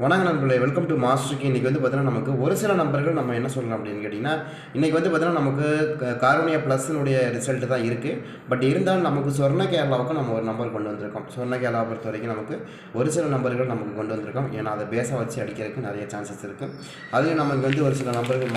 வணக்கம் நண்பர்களே, welcome to மாஸ்டருக்கு. இன்றைக்கி வந்து பார்த்தீங்கன்னா நமக்கு ஒரு சில நம்பர்கள் நம்ம என்ன சொல்லலாம் அப்படின்னு கேட்டிங்கன்னா, இன்றைக்கி வந்து பார்த்தீங்கன்னா நமக்கு காருண்யா ப்ளஸ்னுடைய ரிசல்ட்டு தான் இருக்குது. பட் இருந்தாலும் நமக்கு சொர்ண கேரளாவுக்கு நம்ம ஒரு நம்பர் கொண்டு வந்திருக்கோம். சொர்ண கேரளாவை பொறுத்த வரைக்கும் நமக்கு ஒரு சில நம்பர்கள் நமக்கு கொண்டு வந்திருக்கோம். ஏன்னா அதை பேஸாக வச்சு அடிக்கிறதுக்கு நிறைய சான்சஸ் இருக்குது. அதுலேயும் நமக்கு வந்து ஒரு சில நம்பர்கள்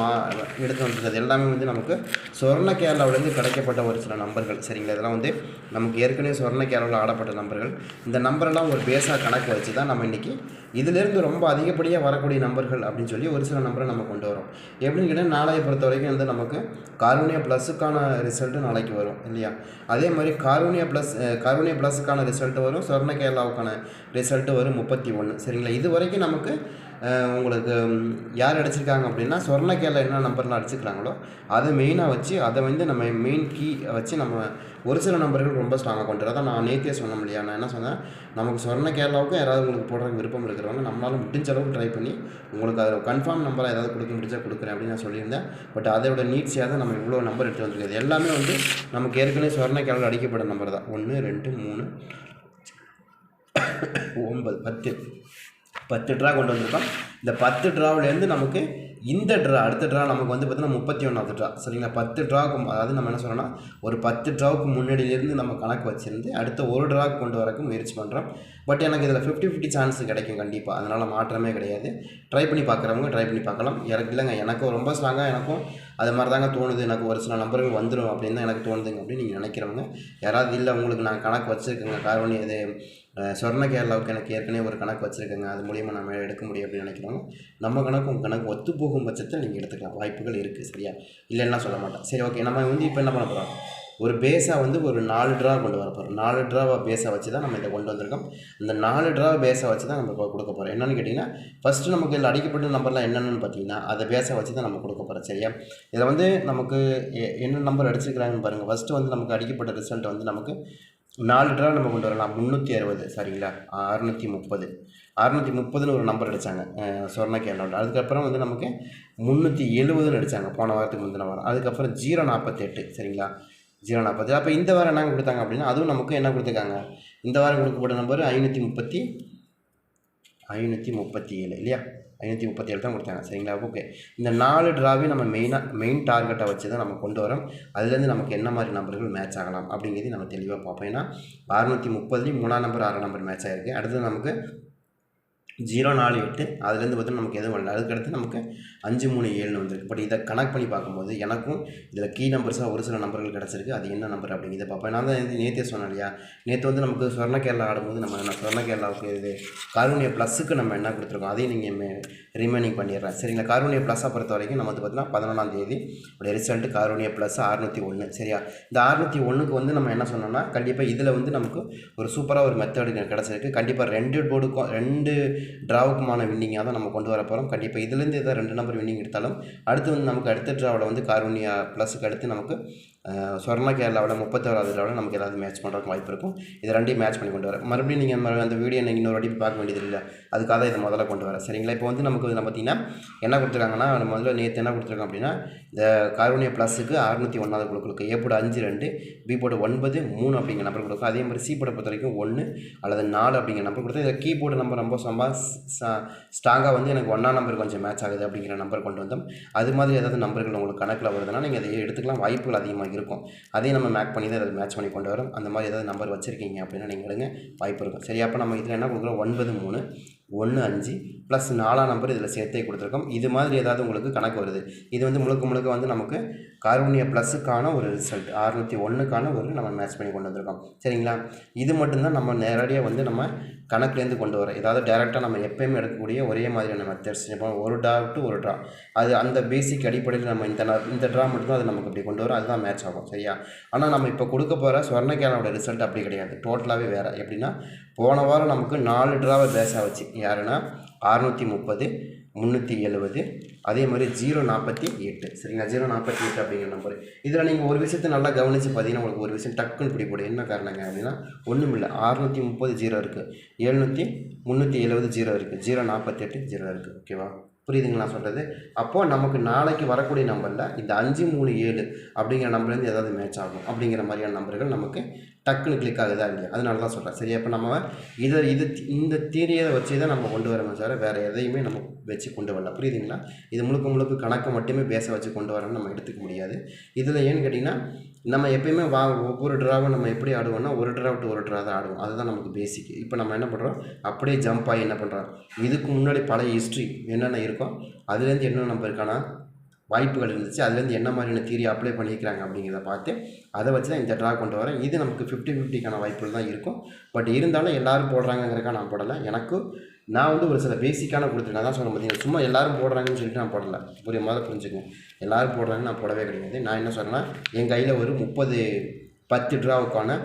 எடுத்து வந்துருக்கிறது எல்லாமே வந்து நமக்கு சொர்ண கேரளாவிலேருந்து கிடைக்கப்பட்ட ஒரு சில நம்பர்கள். சரிங்களா? இதெல்லாம் வந்து நமக்கு ஏற்கனவே சொர்ண கேரளாவில் ஆடப்பட்ட நம்பர்கள். இந்த நம்பரெல்லாம் ஒரு பேஸாக கணக்கு வச்சு தான் நம்ம இன்றைக்கி இதிலேருந்து ரொம்ப அதிகப்படியாக வரக்கூடிய நம்பர்கள் அப்படின்னு சொல்லி ஒரு சில நம்பரை நம்ம கொண்டு வரோம். எப்படின்னு கேட்டால் நாளையை பொறுத்த வரைக்கும் வந்து நமக்கு காருண்யா ப்ளஸுக்கான ரிசல்ட்டு நாளைக்கு வரும் இல்லையா? அதே மாதிரி காருண்யா ப்ளஸுக்கான ரிசல்ட்டு வரும், சொர்ண கேரளாவுக்கான ரிசல்ட்டு வரும் 31. சரிங்களா? இது வரைக்கும் நமக்கு உங்களுக்கு யார் அடிச்சிருக்காங்க அப்படின்னா சொர்ண கேரளா என்ன நம்பர்லாம் அடிச்சுக்கிறாங்களோ அதை மெயினாக வச்சு அதை வந்து நம்ம மெயின் கீ வச்சு நம்ம ஒரு சில நம்பர்கள் ரொம்ப ஸ்ட்ராங்காக கொண்டு வரோம். அதான் நான் நேற்றே சொன்னோம் இல்லையா? நான் என்ன சொன்னேன், நமக்கு சொர்ண கேரளாவுக்கும் யாராவது உங்களுக்கு போடுறதுக்கு விருப்பம் இருக்கிறவங்க நம்மளால் முடிஞ்ச அளவுக்கு ட்ரை பண்ணி உங்களுக்கு அதில் கன்ஃபார்ம் நம்பராக ஏதாவது கொடுக்க முடிஞ்சால் கொடுக்குறேன் அப்படின்னு நான் சொல்லியிருந்தேன். பட் அதோட நீட்ஸியாக தான் நம்ம இவ்வளோ நம்பர் எடுத்து வந்துருக்குது. எல்லாமே வந்து நமக்கு ஏற்கனவே சொர்ண கேரளா அடிக்கப்பட்ட நம்பர் தான். 1 2 3 9 10 ட்ரா கொண்டு வந்திருக்கோம். இந்த 10 ட்ராவிலேருந்து நமக்கு இந்த அடுத்த ட்ரா நமக்கு வந்து பார்த்தீங்கன்னா 31வது ட்ரா. சரிங்களா? 10 ட்ராவுக்கு அதாவது நம்ம என்ன சொல்லணும்னா ஒரு 10 ட்ராவுக்கு முன்னாடியிலேருந்து நம்ம கணக்கு வச்சுருந்து அடுத்த ஒரு ட்ராவுக்கு கொண்டு வரக்கு முயற்சி பண்ணுறோம். பட் எனக்கு இதில் 50-50 சான்ஸ் கிடைக்கும் கண்டிப்பாக. அதனால் மாற்றமே கிடையாது. ட்ரை பண்ணி பார்க்குறவங்க ட்ரை பண்ணி பார்க்கலாம். எனக்கு இல்லைங்க, எனக்கும் ரொம்ப ஸ்ட்ராங்காக எனக்கும் அது மாதிரி தாங்க தோணுது. எனக்கு ஒரு சில நம்பர்கள் வந்துடும் அப்படின்னு தான் எனக்கு தோணுதுங்க அப்படின்னு நீங்கள் நினைக்கிறவங்க யாராவது இல்லை உங்களுக்கு நான் கணக்கு வச்சுருக்கேங்க காரணம் இது சொர்ண கேரளாவுக்கு எனக்கு ஏற்கனவே ஒரு கணக்கு வச்சுருக்கேங்க, அது மூலியமாக நம்ம எடுக்க முடியும் அப்படின்னு நினைக்கிறவங்க நம்ம கணக்கு உங்கள் கணக்கு ஒத்து போகும் பட்சத்தில் நீங்கள் எடுத்துக்கலாம். வாய்ப்புகள் இருக்குது. சரியா? இல்லைன்னா சொல்ல மாட்டேன். சரி, ஓகே. நம்ம வந்து இப்போ என்ன பண்ண போகிறோம், ஒரு பேஸாக வந்து ஒரு 4 ட்ரா கொண்டு வர போகிறோம். 4 ட்ராவை பேஸாக வச்சு தான் நம்ம இதை கொண்டு வந்திருக்கோம். அந்த 4 ட்ராவை பேஸாக வச்சு தான் நம்ம கொடுக்க போகிறோம். என்னென்னு கேட்டிங்கன்னா, ஃபஸ்ட்டு நமக்கு இதில் அடிக்கப்பட்ட நம்பர்லாம் என்னென்னு பார்த்தீங்கன்னா அதை பேஸாக வச்சு தான் நம்ம கொடுக்க போகிறோம். சரியா? இதில் வந்து நமக்கு என்ன நம்பர் அடிச்சிருக்கிறாங்கன்னு பாருங்கள். ஃபஸ்ட்டு வந்து நமக்கு அடிக்கப்பட்ட ரிசல்ட் வந்து நமக்கு 4 ட்ரா நம்ம கொண்டு வரலாம். 360. சரிங்களா? 630ன்னு ஒரு நம்பர் அடித்தாங்க சொர்ண கேரளாவில். அதுக்கப்புறம் வந்து நமக்கு 370ன்னு அடித்தாங்க போன வாரத்துக்கு முந்தின வாரம். அதுக்கப்புறம் 048. சரிங்களா? 040. அப்போ இந்த வாரம் என்ன கொடுத்தாங்க அப்படின்னா அதுவும் நமக்கு என்ன கொடுத்துருக்காங்க, இந்த வாரம் கொடுக்கப்பட்ட நம்பர் 537 இல்லையா? 537 தான் கொடுத்தாங்க. சரிங்களா? ஓகே. இந்த 4 ட்ராவையும் நம்ம மெயின் டார்கெட்டை வச்சு தான் நம்ம கொண்டு வரோம். அதுலேருந்து நமக்கு என்ன மாதிரி நம்பர்கள் மேட்ச் ஆகலாம் அப்படிங்கிறதையும் நம்ம தெளிவாக பார்ப்போம். ஏன்னா 630லேயும் 3ஆம் நம்பர் 6ஆம் நம்பர் மேட்ச் ஆகிருக்கு. அடுத்தது நமக்கு 048 அதுலேருந்து பார்த்தீங்கன்னா நமக்கு எதுவும் வரல. அதுக்கடுத்து நமக்கு 537ன்னு வந்துருக்கு. பட் இதை கனெக்ட் பண்ணி பார்க்கும்போது எனக்கும் இதில் கீ நம்பர்ஸாக ஒரு சில நம்பர்கள் கிடச்சிருக்கு. அது என்ன நம்பர் அப்படிங்கிறத பார்ப்பேன். நான் தான் நேற்றே சொன்னேன் இல்லையா? நேற்று வந்து நமக்கு சொர்ண கேரளா ஆடும்போது நம்ம சொர்ண கேரளாவுக்கு இது காருண்யா ப்ளஸுக்கு நம்ம என்ன கொடுத்துருக்கோம் அதையும் நீங்கள் ரிமைனிங் பண்ணிடுறேன். சரிங்களா? காருண்யா ப்ளஸ்ஸாக பொறுத்த வரைக்கும் நம்ம வந்து பார்த்தீங்கன்னா 11ஆம் தேதி உடைய ரிசல்ட்டு காருண்யா ப்ளஸ் 601. சரியா? இந்த 601க்கு வந்து நம்ம என்ன சொன்னோம்னா கண்டிப்பாக இதில் வந்து நமக்கு ஒரு சூப்பராக ஒரு மெத்தடு கிடச்சிருக்கு. கண்டிப்பாக 2 போர்டுக்கும் 2 ட்ராவுக்குமான வின்னிங்காக தான் நம்ம கொண்டு வர போகிறோம். கண்டிப்பாக இதுலேருந்து ஏதாவது 2 நம்பர் வின்னிங் எடுத்தாலும் அடுத்து வந்து நமக்கு அடுத்த ட்ராவில் வந்து காருண்யா ப்ளஸுக்கு அடுத்து நமக்கு சொர்ண கேரளாவில் 31வது ட்ராவில் நமக்கு ஏதாவது மேட்ச் பண்ணுறதுக்கு வாய்ப்பு இருக்கும். இது ரெண்டையும் மேட்ச் பண்ணி கொண்டு வரேன். மறுபடியும் நீங்கள் அந்த வீடியோ நீங்கள் இன்னொரு வாட்டி பார்க்க வேண்டியது இல்லை. அதுக்காக இதை முதல்ல கொண்டு வரேன். சரிங்களா? இப்போ வந்து நமக்கு இதில் பார்த்திங்கன்னா என்ன கொடுத்துருக்காங்கன்னா நம்ம முதல்ல நேற்று என்ன கொடுத்துருக்கோம் அப்படின்னா இந்த காருண்யா ப்ளஸுக்கு 601வது கொடுக்கும். ஏ போட 5 2 பி போட 9 3 அப்படிங்கிற நம்பர் கொடுக்கும். அதே மாதிரி சி போட பொறுத்த வரைக்கும் 1 அல்லது 4 அப்படிங்கிற நம்பர் கொடுத்து இதில் கீபோர்டு நம்பர் ரொம்ப ஸ்ட்ராங்காக வந்து எனக்கு 1ஆம் நம்பர் கொஞ்சம் மேட்ச் ஆகுது அப்படிங்கிற நம்பர் கொண்டு வந்தோம். அது மாதிரி ஏதாவது நம்பர்கள் உங்களுக்கு கணக்கில் வருதுன்னா நீங்கள் அதை எடுத்துக்கலாம். வாய்ப்புகள் அதிகமாக இருக்கும். அதையும் நம்ம மேக் பண்ணி தான் அதை மேட்ச் பண்ணி கொண்டு வரோம். அந்த மாதிரி ஏதாவது நம்பர் வச்சுருக்கீங்க அப்படின்னா நீங்கள் எடுங்க, வாய்ப்பு இருக்கும். சரி, அப்போ நம்ம இதில் என்ன கொடுக்குறோம் 9 3 1 5 ப்ளஸ் 4ஆம் நம்பர் இதில் சேர்த்தே கொடுத்துருக்கோம். இது மாதிரி ஏதாவது உங்களுக்கு கணக்கு வருது. இது வந்து முழுக்க வந்து நமக்கு காருண்யா ப்ளஸுக்கான ஒரு ரிசல்ட் 601க்கான ஒரு நம்ம மேட்ச் பண்ணி கொண்டு வந்திருக்கோம். சரிங்களா? இது மட்டும்தான் நம்ம நேரடியாக வந்து நம்ம கணக்குலேருந்து கொண்டு வரோம். ஏதாவது டேரெக்டாக நம்ம எப்போயுமே எடுக்கக்கூடிய ஒரே மாதிரியான மெத்தட்ஸ். இப்போ ஒரு ட்ரா டு ஒரு ட்ரா அது அந்த பேசிக் அடிப்படையில் நம்ம இந்த ட்ரா மட்டும்தான் அது நமக்கு அப்படி கொண்டு வரோம். அதுதான் மேட்ச் ஆகும். சரியா? ஆனால் நம்ம இப்போ கொடுக்க போகிற சொர்ண கேரளாவோட ரிசல்ட் அப்படி கிடையாது. டோட்டலாகவே வேறு. எப்படின்னா போன வாரம் நமக்கு 4 ட்ராவை பேஸாக வச்சு யாருன்னா 630 370 அதே மாதிரி 048. சரிங்களா? 048 அப்படிங்கிற நம்பர். இதில் நீங்கள் ஒரு விஷயத்தை நல்லா கவனித்து பார்த்தீங்கன்னா உங்களுக்கு ஒரு விஷயம் டக்குன்னு பிடிப்படும். என்ன காரணங்க அப்படின்னா ஒன்றும் இல்லை. 630 0 இருக்குது, 370 0 இருக்குது, 048 0 இருக்குது. ஓகேவா? புரியுதுங்களா நான் சொல்கிறது? அப்போது நமக்கு நாளைக்கு வரக்கூடிய நம்பரில் இந்த 537 அப்படிங்கிற நம்பர்லேருந்து ஏதாவது மேட்ச் ஆகும் அப்படிங்கிற மாதிரியான நம்பர்கள் நமக்கு டக்குன்னு கிளிக் ஆகுதா இல்லையா, அதனால தான் சொல்கிறேன். சரி, அப்போ நம்ம இந்த தியரியை வச்சு தான் நம்ம கொண்டு வரணும் சார், வேறு எதையுமே நம்ம வச்சு கொண்டு வரல. புரியுதுங்களா? இது முழுக்க முழுக்க கணக்கை மட்டுமே பேச வச்சு கொண்டு வரணும்னு நம்ம எடுத்துக்க முடியாது. இதில் ஏன்னு கேட்டிங்கன்னா, நம்ம எப்பயுமே ஒவ்வொரு ட்ராவும் நம்ம எப்படி ஆடுவோம்னா, ஒரு ட்ரா விட்டு ஒரு ட்ரா தான் ஆடுவோம். அதுதான் நமக்கு பேசிக். இப்போ நம்ம என்ன பண்ணுறோம், அப்படியே ஜம்ப் ஆகி என்ன பண்ணுறோம், இதுக்கு முன்னாடி பழைய ஹிஸ்ட்ரி என்னென்ன இருக்கோ அதுலேருந்து என்ன நம்பருக்கான வாய்ப்புகள் இருந்துச்சு, அதுலேருந்து என்ன மாதிரியான தியரி அப்ளை பண்ணியிருக்கிறாங்க அப்படிங்கிறத பார்த்து அதை வச்சு தான் இந்த ட்ரா கொண்டு வரேன். இது நமக்கு 50-50க்கான வாய்ப்புகள் தான் இருக்கும். பட் இருந்தாலும் எல்லோரும் போடுறாங்கிறக்கா நான் போடலை. நான் வந்து ஒரு சில பேசிக்கான கொடுத்துருக்கேன். அதான் சொல்ல பார்த்தீங்கன்னா, சும்மா எல்லோரும் போடுறாங்கன்னு சொல்லிட்டு நான் போடலை. முதல்ல புரிஞ்சுக்கணும். எல்லோரும் போடுறாங்கன்னு நான் போடவே கிடையாது. நான் என்ன சொல்கிறேன்னா, என் கையில் ஒரு 10 ட்ராவுக்கான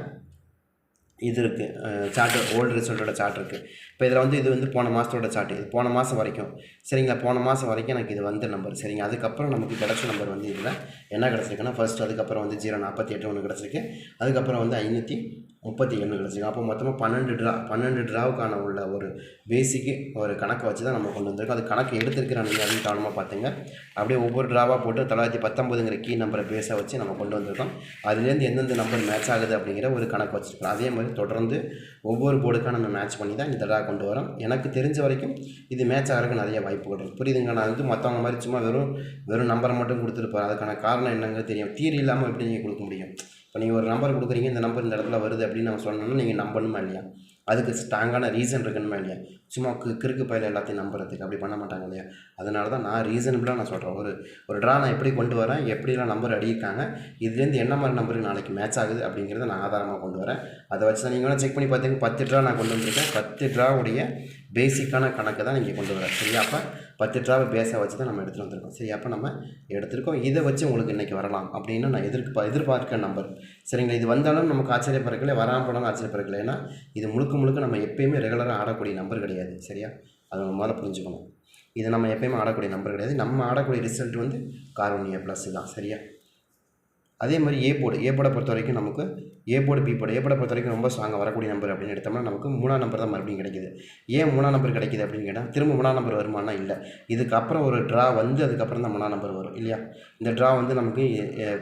இது இருக்குது, சார்ட்டு, ஓல்டு ரிசல்ட்டோட சார்ட் இருக்குது. இப்போ இதில் வந்து இது வந்து போன மாதத்தோட சார்ட்டு. இது போன மாதம் வரைக்கும், சரிங்களா? போன மாதம் வரைக்கும் எனக்கு இது வந்த நம்பர், சரிங்க. அதுக்கப்புறம் நமக்கு கிடச்ச நம்பர் வந்து இதில் என்ன கிடச்சிருக்குன்னா, ஃபர்ஸ்ட் அதுக்கப்புறம் வந்து 048 ஒன்று கிடச்சிருக்கு. அதுக்கப்புறம் வந்து 537 கிடச்சிருக்கு. அப்போ மொத்தமாக 12 ட்ராவுக்கான உள்ள ஒரு பேசிக்கு ஒரு கணக்கை வச்சு தான் நம்ம கொண்டு வந்திருக்கோம். அது கணக்கு எடுத்துருக்கிறேன், நீங்கள் அதையும் கவனமாக பார்த்துங்க. அப்படியே ஒவ்வொரு ட்ராவாக போட்டு 919ங்கிற கீ நம்பரை பேஸை வச்சு நம்ம கொண்டு வந்திருக்கோம். அதுலேருந்து எந்தெந்த நம்பர் மேட்ச் ஆகுது அப்படிங்கிற ஒரு கணக்கு வச்சுருக்கோம். அதே மாதிரி தொடர்ந்து ஒவ்வொரு போர்டுக்காக நம்ம மேட்ச் பண்ணி தான் இந்த ட்ரா கொண்டு வரோம். எனக்கு தெரிஞ்ச வரைக்கும் இது மேட்ச் ஆகிறதுக்கு நிறைய வாய்ப்புகள் இருக்குது. புரியுதுங்க? நான் வந்து மற்றவங்க மாதிரி சும்மா வெறும் நம்பரை மட்டும் கொடுத்துருப்பேன். அதுக்கான காரணம் என்னங்க தெரியும். தீரி இல்லாமல் எப்படி நீங்கள் கொடுக்க முடியும்? இப்போ நீங்கள் ஒரு நம்பர் கொடுக்குறீங்க, இந்த நம்பர் இந்த இடத்துல வருது அப்படின்னு நம்ம சொன்னோம்னா நீங்கள் நம்பணுமா இல்லையா? அதுக்கு ஸ்ட்ராங்கான ரீசன் இருக்கணுமா இல்லையா? சும்மா கிறுக்கு பயில எல்லாத்தையும் நம்புறதுக்கு அப்படி பண்ண மாட்டாங்க இல்லையா? அதனால தான் நான் ரீசனபிளாக நான் சொல்கிறேன். ஒரு ட்ரா நான் எப்படி கொண்டு வரேன், எப்படிலாம் நம்பர் அடியிருக்காங்க, இதுலேருந்து என்ன மாதிரி நம்பருக்கு நாளைக்கு மேட்ச் ஆகுது அப்படிங்கிறத நான் ஆதாரமாக கொண்டு வரேன். அதை வச்சு தான் நீங்கள் வேணால் செக் பண்ணி பார்த்தீங்க. 10 ட்ரா நான் கொண்டு வந்திருக்கேன். 10 ட்ராவுடைய பேசிக்கான கணக்கு தான் நீங்கள் கொண்டு வரேன். சரியா? அப்போ 10 ட்ராவை பேஸை வச்சு தான் நம்ம எடுத்துகிட்டு வந்திருக்கோம். சரி, அப்போ நம்ம எடுத்திருக்கோம். இதை வச்சு உங்களுக்கு இன்றைக்கி வரலாம் அப்படின்னு நான் எதிர்பார்க்க நம்பர், சரிங்களா? இது வந்தாலும் நமக்கு ஆச்சரியப்பறக்கல, வராமல் போனாலும் ஆச்சரியப்பறக்கல. ஏன்னா இது முழுக்க நம்ம எப்போயுமே ரெகுலராக ஆடக்கூடிய நம்பர் கிடையாது. சரியா? அதை நம்ம முதல்ல புரிஞ்சுக்கணும். இது நம்ம எப்போயுமே ஆடக்கூடிய நம்பர் கிடையாது. நம்ம ஆடக்கூடிய ரிசல்ட் வந்து கார்னியா ப்ளஸ் தான். சரியா? அதே மாதிரி ஏ போர்டை பொறுத்த வரைக்கும் நமக்கு ஏ போர்டு பொறுத்த வரைக்கும் ரொம்ப ஸ்ட்ராங்காக வரக்கூடிய நம்பர் அப்படின்னு எடுத்தோம்னா நமக்கு 3ஆம் நம்பர் தான் மறுபடியும் கிடைக்கிது. ஏன் 3ஆம் நம்பர் கிடைக்கிது அப்படின்னு கேட்டால், திரும்ப 3ஆம் நம்பர் வருமானா இல்லை. இதுக்கப்புறம் ஒரு ட்ரா வந்து அதுக்கப்புறம் தான் 3ஆம் நம்பர் வரும் இல்லையா? இந்த ட்ரா வந்து நமக்கு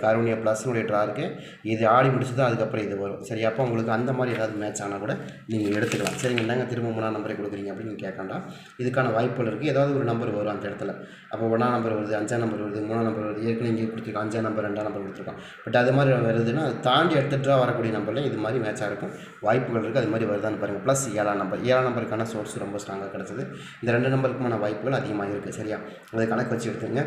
கார்னியா ப்ளஸ்னுடைய ட்ரா இருக்குது. இது ஆடி முடிச்சுதான் அதுக்கப்புறம் இது வரும். சரி, அப்போ உங்களுக்கு அந்த மாதிரி ஏதாவது மேட்ச் ஆனால் கூட நீங்கள் எடுத்துக்கலாம். சரிங்க, என்னங்க திரும்ப 3ஆம் நம்பரை கொடுக்குறீங்க அப்படின்னு நீங்கள் கேட்கண்டா. இதுக்கான வாய்ப்புகள் இருக்குது. ஏதாவது ஒரு நம்பர் வரும் அந்த இடத்துல. அப்போ 1ஆம் நம்பர் வருது, 5ஆம் நம்பர் வருது, 3ஆம் நம்பர் வருது. ஏற்கனவே இங்கே கொடுத்துருக்கோம் 5ஆம் நம்பர், 2ஆம் நம்பர் கொடுத்துருக்கோம். பட் அது மாதிரி வருதுன்னா அதை தாண்டி அடுத்த ட்ரா வரக்கூடிய நம்பரில் இது மாதிரி மேட்சாக இருக்கும் வாய்ப்புகள் இருக்குது. அது மாதிரி வருதான்னு பாருங்கள். ப்ளஸ் 7ஆம் நம்பருக்கான சோர்ஸ் ரொம்ப ஸ்ட்ராங்காக கிடச்சிது. இந்த 2 நம்பருக்குமான வாய்ப்புகள் அதிகமாக இருக்குது. சரியா? அதை கணக்கு வச்சு எடுத்துங்க.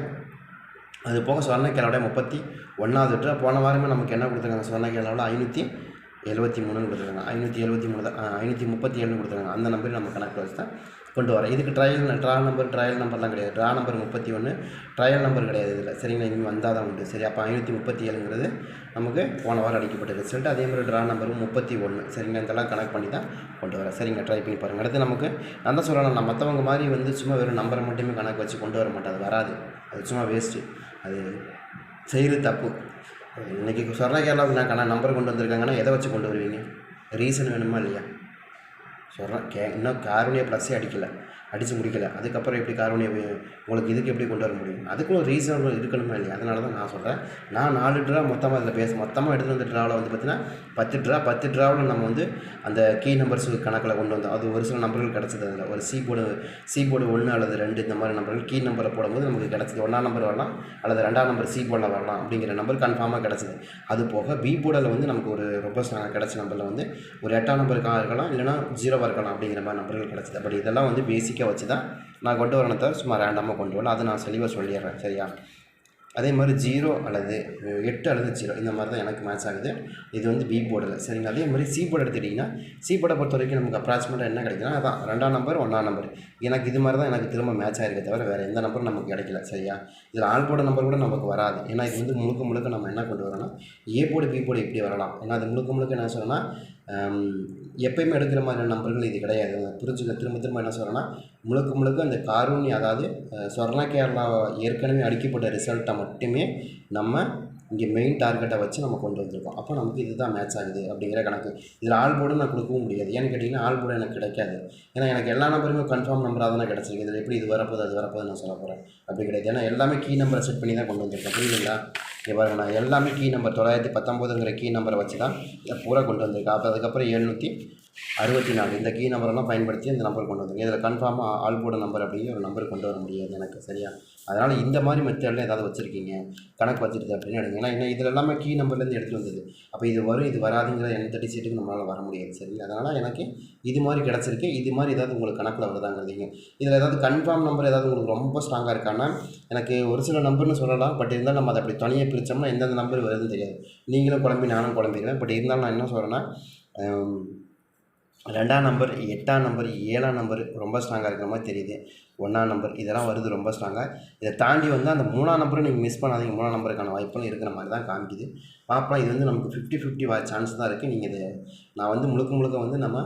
அது போக சொர்ணக்கேலாவோட 31வது ட்ரா போன வாரமே நமக்கு என்ன கொடுத்துருக்காங்க, சொர்ணக்கேலாவோட 573 கொடுத்துருக்காங்க. 573 தான், 537 கொடுத்துருக்காங்க. அந்த நம்பர் நம்ம கணக்கு வச்சு தான் கொண்டு வரேன். இதுக்கு ட்ரையல் நம்பர்லாம் கிடையாது. ட்ரா நம்பர் 31, ட்ரையல் நம்பர் கிடையாது இதில். சரிங்களா? இங்கே வந்தால் தான் உண்டு. சரி, அப்போ 537ங்கிறது நமக்கு போன வாரம் அடிக்கப்பட்ட ரிசல்ட். அதே மாதிரி ட்ரா நம்பரும் 31. சரிங்களா? இதெல்லாம் கனெக்ட் பண்ணி தான் கொண்டு வரேன். சரிங்க, ட்ரை பண்ணி பாருங்கள். அடுத்து நமக்கு நான் தான் சொல்லலாம், நான் மற்றவங்க மாதிரி வந்து சும்மா வெறும் நம்பரை மட்டுமே கணக்கு வச்சு கொண்டு வர மாட்டேன். அது வராது. அது சும்மா வேஸ்ட்டு. அது செய்கிறது தப்பு. இன்றைக்கி சொர்ணக்கேலாவுக்கு நான் நம்பர் கொண்டு வந்திருக்காங்கன்னா எதை வச்சு கொண்டு வருவீங்க? ரீசன் வேணுமா இல்லையா? சொல்கிறேன். இன்னும் கார்னியா ப்ளஸ்ஸே அடித்து முடிக்கலை. அதுக்கப்புறம் எப்படி கார்னியா உங்களுக்கு இதுக்கு எப்படி கொண்டு வர முடியும்? அதுக்கும் ஒரு ரீசன் இருக்கணுமா இல்லையா? அதனால தான் நான் சொல்கிறேன். நான் 4 ட்ரா மொத்தமாக அதில் மொத்தமாக எடுத்துகிட்டு வந்த ட்ராவில் வந்து பார்த்திங்கன்னா 10 ட்ராவில் நம்ம வந்து அந்த கீ நம்பர்ஸ் கணக்கில் கொண்டு வந்தோம். அது ஒரு சில நம்பர்கள் கிடச்சது. அதில் ஒரு சி போர்டு 1 அல்லது 2 இந்த மாதிரி நம்பர்கள் கீ நம்பரை போடும்போது நமக்கு கிடச்சிது. 1ஆம் நம்பர் வரலாம் அல்லது 2ஆம் நம்பர் சி போர்டில் வரலாம் அப்படிங்கிற நம்பர் கன்ஃபார்மாக கிடச்சிது. அது போக பி போர்டில் வந்து நமக்கு ஒரு ரொம்ப கிடச்ச நம்பரில் வந்து ஒரு 8ஆம் நம்பருக்காக இருக்கலாம், இல்லைனா 0வாக இருக்கலாம் அப்படிங்கிற மாதிரி நம்பர்கள் கிடச்சிது. பட் இதெல்லாம் வந்து பேசிக்காக வச்சு தான் நான் கொண்டு வரணும், தவிர சும்மா ரேண்டமாக கொண்டு வரல. அதை நான் தெளிவாக சொல்லிடுறேன். சரியா? அதே மாதிரி 0 அல்லது 8 அல்லது 0 இந்த மாதிரி தான் எனக்கு மேட்ச் ஆகுது. இது வந்து பி போர்டில். சரிங்க. அதே மாதிரி சி போர்டு எடுத்துக்கிட்டிங்கன்னா, சி போர்டை பொறுத்த வரைக்கும் நமக்கு அப்ராக்சிமேட்டாக என்ன கிடைக்குன்னா, அதான் 2ஆம் நம்பர் 1ஆம் நம்பர். எனக்கு இது மாதிரி தான் எனக்கு திரும்ப மேட்ச் ஆகிருக்கே தவிர வேறு எந்த நம்பரும் நமக்கு கிடைக்கல. சரியா? இதில் ஆல் போர்டு நம்பர் கூட நமக்கு வராது. ஏன்னா இது வந்து முழுக்க நம்ம என்ன கொண்டு வரோன்னா, ஏ போர்டு பி போர்டு இப்படி வரலாம். ஏன்னா அது முழுக்க என்ன சொல்லணும்னா, எப்பயுமே எடுக்கிற மாதிரியான நம்பர்கள் இது கிடையாது. புரிஞ்சுக்க திரும்ப என்ன சொல்கிறேன்னா, முழுக்க அந்த கார்னியா, அதாவது சொர்ணக்கேலா ஏற்கனவே அடிக்கப்பட்ட ரிசல்ட்டை மட்டுமே நம்ம இங்கே மெயின் டார்கெட்டை வச்சு நம்ம கொண்டு வந்திருக்கோம். அப்போ நமக்கு இதுதான் மேட்ச் ஆகுது அப்படிங்கிற கணக்கு. இதில் ஆல் போர்டு நான் கொடுக்கவும் முடியாது. ஏன்னு கேட்டிங்கன்னா, ஆல் போர்டு எனக்கு கிடைக்காது. ஏன்னா எனக்கு எல்லா நம்பருமே கன்ஃபார்ம் நம்பராக தானே கிடச்சிருக்கு. இதில் எப்படி இது வரப்போகுது அது வரப்போகுது நான் சொல்ல போகிறேன் அப்படி கிடையாது. ஏன்னா எல்லாமே கீ நம்பரை செட் பண்ணி தான் கொண்டு வந்திருக்கேன். புரியுதுங்களா? இங்கே பாருங்கள், நான் எல்லாமே கீ நம்பர் 919ங்கிற கீ நம்பரை வச்சு தான் இதை பூரா கொண்டு வந்திருக்கேன். அப்போ அதுக்கப்புறம் 764 இந்த கீ நம்பரெல்லாம் பயன்படுத்தி இந்த நம்பர் கொண்டு வந்திருக்கேன். இதில் கன்ஃபார்மாக ஆல் போர்டு நம்பர் அப்படிங்கிற ஒரு நம்பர் கொண்டு வர முடியாது எனக்கு, சரியா? அதனால் இந்த மாதிரி மெத்தடில் ஏதாவது வச்சுருக்கீங்க கணக்கு வச்சுருது அப்படின்னு எடுங்க. ஏன்னா இதில் எல்லாமே கீ நம்பர்லேருந்து எடுத்து வந்தது. அப்போ இது வரும் இது வராதுங்கிற எந்த டிசைட்டுக்கு நம்மளால் வர முடியாது, சரிங்களா? அதனால் எனக்கு இது மாதிரி கிடச்சிருக்கு. இது மாதிரி ஏதாவது உங்களுக்கு கணக்கில் வருதாங்கிறதீங்க. இதில் ஏதாவது கன்ஃபார்ம் நம்பர் ஏதாவது உங்களுக்கு ரொம்ப ஸ்ட்ராங்காக இருக்கான்னா எனக்கு ஒரு சில நம்பர்னு சொல்லலாம். பட் இருந்தாலும் நம்ம அதை அப்படி தனியாக பிரித்தோம்னா எந்தெந்த நம்பர் வருதுன்னு தெரியாது. நீங்களும் குழம்பி நானும் குழம்பிக்கிறேன். பட் இருந்தாலும் நான் என்ன சொல்கிறேன்னா, 2ஆம் நம்பர், 8ஆம் நம்பர், 7ஆம் நம்பர் ரொம்ப ஸ்ட்ராங்காக இருக்கிற மாதிரி தெரியுது. 1ஆம் நம்பர் இதெல்லாம் வருது ரொம்ப ஸ்ட்ராங்காக. இதை தாண்டி வந்து அந்த 3ஆம் நம்பரும் நீங்கள் மிஸ் பண்ணாதீங்க. 3ஆம் நம்பருக்கான வாய்ப்பும் இருக்கிற மாதிரி தான் காமிக்குது. பார்ப்போம். இது வந்து நமக்கு 50-50 சான்ஸ் தான் இருக்குது. நீங்கள் இதை நான் வந்து முழுக்க வந்து நம்ம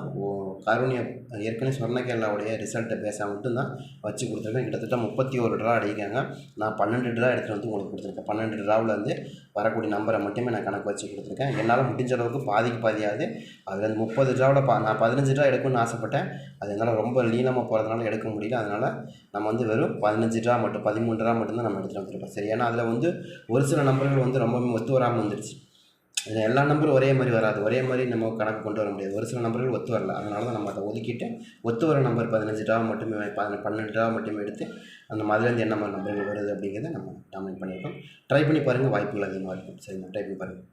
காரூணியா ஏற்கனவே சொர்ணகேரளாவுடைய ரிசல்ட்டை பேச மட்டும்தான் வச்சு கொடுத்துருக்கேன். கிட்டத்தட்ட 31 ட்ரா அடிக்காங்க. நான் 12 ட்ரா எடுத்துகிட்டு வந்து உங்களுக்கு கொடுத்துருக்கேன். 12 ட்ராவில் வந்து வரக்கூடிய நம்பரை மட்டுமே நான் கணக்கு வச்சு கொடுத்துருக்கேன். என்னால் முடிஞ்ச அளவுக்கு பாதிக்கு பாதியாவது அதில் 30 ட்ராவில் நான் 15 ட்ரா எடுக்கணும்னு ஆசைப்பட்டேன். அது என்னால் ரொம்ப லீனமாக போகிறதுனால எடுக்க முடியல. அதனால் நம்ம வந்து வெறும் 15 ட்ரா மட்டும் 13 ட்ரா மட்டும்தான் நம்ம எடுத்துகிட்டு வந்துருக்கோம், சரி? ஏன்னா அதில் வந்து ஒரு சில நம்பர்கள் வந்து ரொம்பவே ஒத்து வராமல் வந்துடுச்சு. இதில் எல்லா நம்பரும் ஒரே மாதிரி வராது. ஒரே மாதிரி நம்ம கணக்கு கொண்டு வர முடியாது. ஒரு சில நம்பர்கள் ஒத்து வரல. அதனால தான் நம்ம அதை ஒதுக்கிட்டு ஒத்து வர நம்பர் 15 ட்ரா மட்டுமே 12 ட்ரா மட்டுமே எடுத்து அந்த மாதிரிலேருந்து என்ன மாதிரி நம்பர்கள் வருது அப்படிங்கிறத நம்ம டாமினேட் பண்ணியிருக்கோம். ட்ரை பண்ணி பாருங்கள், வாய்ப்புகள் அதிகமாக இருக்கும், சரிங்களா? ட்ரை பண்ணி பாருங்கள்.